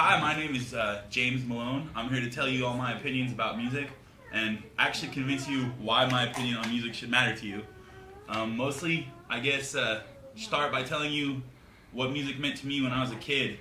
Hi, my name is James Malone. I'm here to tell you all my opinions about music and actually convince you why my opinion on music should matter to you. Mostly, I guess, start by telling you what music meant to me when I was a kid.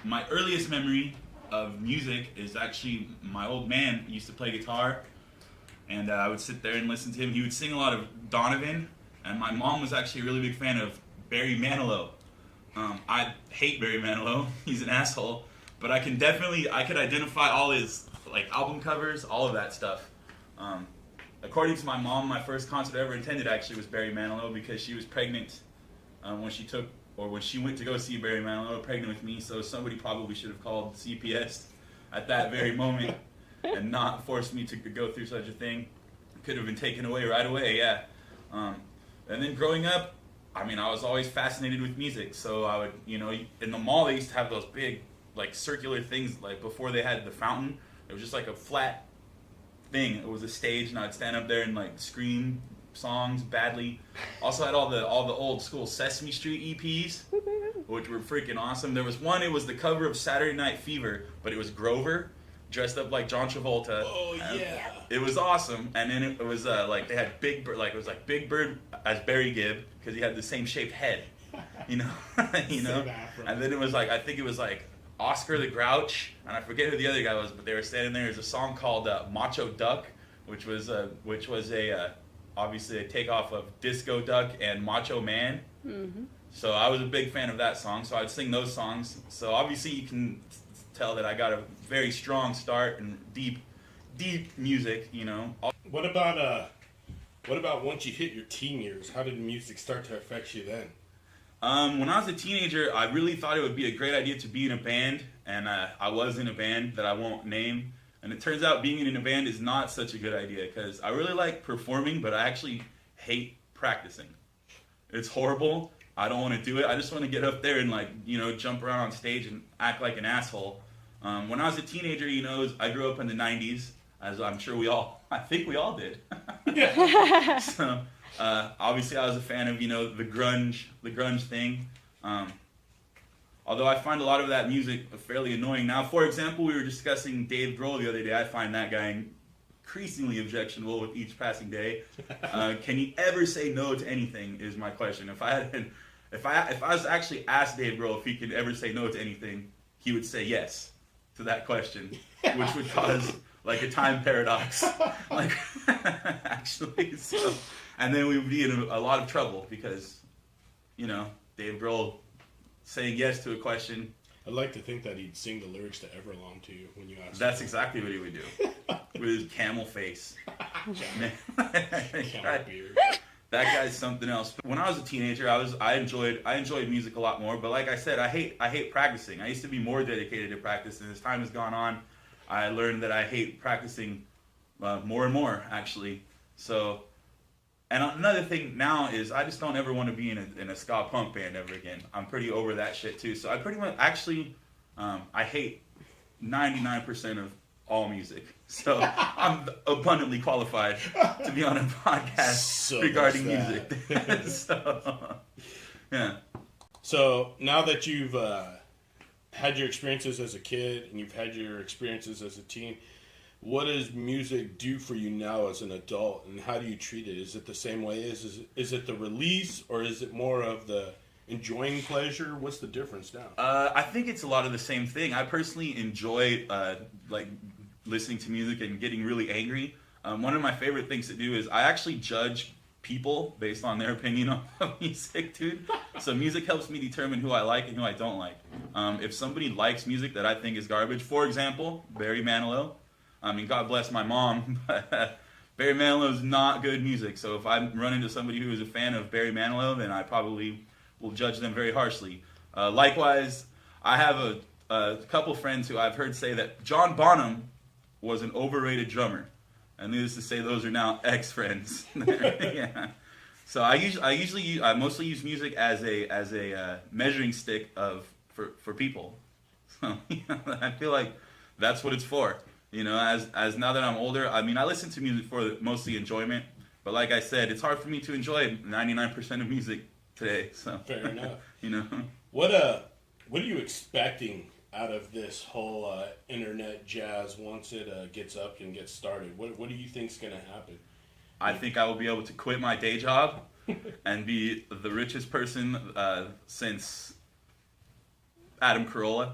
My earliest memory of music is actually my old man used to play guitar, and I would sit there and listen to him. He would sing a lot of Donovan, and my mom was actually a really big fan of Barry Manilow. I hate Barry Manilow. He's an asshole, but I could identify all his album covers, all of that stuff. According to my mom, my first concert I ever attended actually was Barry Manilow because she was pregnant when she went to go see Barry Manilow, pregnant with me, so somebody probably should have called CPS at that very moment and not forced me to go through such a thing. Could have been taken away right away, yeah. And then growing up, I was always fascinated with music, so I would, in the mall they used to have those big, circular things, before they had the fountain. It was just a flat thing. It was a stage, and I'd stand up there and scream songs badly. Also had all the old school Sesame Street EPs, which were freaking awesome. There was one, it was the cover of Saturday Night Fever, but it was Grover dressed up like John Travolta. Oh yeah. It was awesome. And then it was they had Big Bird, it was Big Bird as Barry Gibb because he had the same shaped head. you know. And then it was I think it was Oscar the Grouch, and I forget who the other guy was, but they were standing there. There's a song called Macho Duck, which was obviously a takeoff of Disco Duck and Macho Man. Mm-hmm. So I was a big fan of that song, so I'd sing those songs. So obviously you can tell that I got a very strong start in deep music, What about once you hit your teen years? How did music start to affect you then? When I was a teenager, I really thought it would be a great idea to be in a band, and I was in a band that I won't name. And it turns out being in a band is not such a good idea because I really like performing, but I actually hate practicing. It's horrible. I don't want to do it. I just want to get up there and jump around on stage and act like an asshole. When I was a teenager, I grew up in the 90s, as I'm sure I think we all did. Yeah. So obviously I was a fan of, the grunge thing. Although I find a lot of that music fairly annoying now. For example, we were discussing Dave Grohl the other day. I find that guy increasingly objectionable with each passing day. Can he ever say no to anything? Is my question. If I was actually asked Dave Grohl if he could ever say no to anything, he would say yes to that question, which would cause a time paradox. Actually, so, and then we would be in a lot of trouble because, Dave Grohl saying yes to a question. I'd like to think that he'd sing the lyrics to Everlong to you when you ask That's exactly what he would do. With his camel face. Camel beard. That guy's something else. When I was a teenager, I enjoyed music a lot more, but like I said, I hate practicing. I used to be more dedicated to practice, and as time has gone on, I learned that I hate practicing more and more, actually. So, and another thing now is I just don't ever want to be in a ska punk band ever again. I'm pretty over that shit too. So I pretty much I hate 99% of all music. So I'm abundantly qualified to be on a podcast regarding music. So, yeah. So now that you've had your experiences as a kid and you've had your experiences as a teen, what does music do for you now as an adult, and how do you treat it? Is it the same way? Is it the release, or is it more of the enjoying pleasure? What's the difference now? I think it's a lot of the same thing. I personally enjoy listening to music and getting really angry. One of my favorite things to do is I actually judge people based on their opinion on music, dude. So music helps me determine who I like and who I don't like. If somebody likes music that I think is garbage, for example, Barry Manilow. God bless my mom, but Barry Manilow is not good music. So if I run into somebody who is a fan of Barry Manilow, then I probably will judge them very harshly. Likewise, I have a couple friends who I've heard say that John Bonham was an overrated drummer. And needless to say, those are now ex-friends. Yeah. So I mostly use music as a measuring stick for people. So I feel like that's what it's for. You know, as now that I'm older, I mean, I listen to music for mostly enjoyment. But like I said, it's hard for me to enjoy 99% of music today. So Fair enough. You know. What are you expecting out of this whole internet jazz once it gets up and gets started? What do you think's going to happen? I think I will be able to quit my day job and be the richest person since Adam Carolla.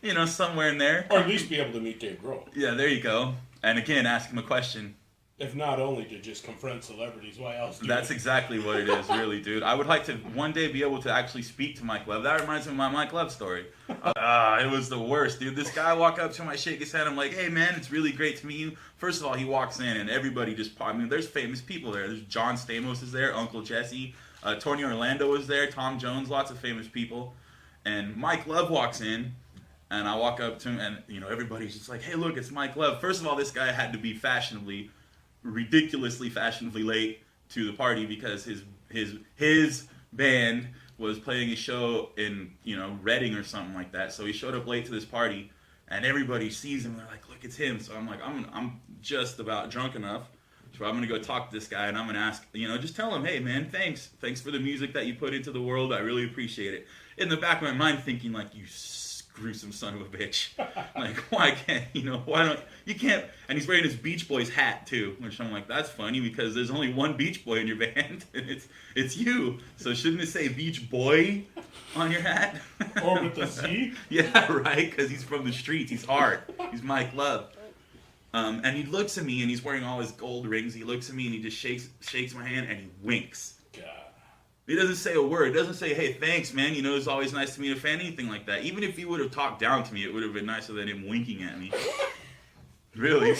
You know, somewhere in there. Or at least be able to meet Dave Grohl. Yeah, there you go. And again, ask him a question. If not only to just confront celebrities, why else? That's exactly what it is, really, dude. I would like to one day be able to actually speak to Mike Love. That reminds me of my Mike Love story. It was the worst, dude. This guy walked up to him, I shake his hand. I'm like, hey, man, it's really great to meet you. First of all, he walks in, and everybody just, I mean, there's famous people there. There's John Stamos is there, Uncle Jesse. Tony Orlando is there, Tom Jones, lots of famous people. And Mike Love walks in, and I walk up to him, and, you know, everybody's just like, hey, look, it's Mike Love. First of all, this guy had to be ridiculously fashionably late to the party because his band was playing a show in, you know, Reading or something like that. So he showed up late to this party, and everybody sees him. And they're like, "Look, it's him." So I'm like, I'm just about drunk enough, so I'm gonna go talk to this guy, and I'm gonna ask, you know, just tell him, "Hey, man, thanks for the music that you put into the world. I really appreciate it." In the back of my mind, thinking like, you gruesome son of a bitch. Like, why can't, you know, why don't, you can't, and he's wearing his Beach Boys hat too, which I'm like, that's funny because there's only one Beach Boy in your band, and it's you, so shouldn't it say Beach Boy on your hat? Or with the Z? Yeah, right, because he's from the streets, he's hard, he's Mike Love. And he looks at me, and he's wearing all his gold rings, he looks at me, and he just shakes my hand, and he winks. God. He doesn't say a word. He doesn't say, hey, thanks, man. You know, it's always nice to meet a fan, anything like that. Even if he would have talked down to me, it would have been nicer than him winking at me. Really.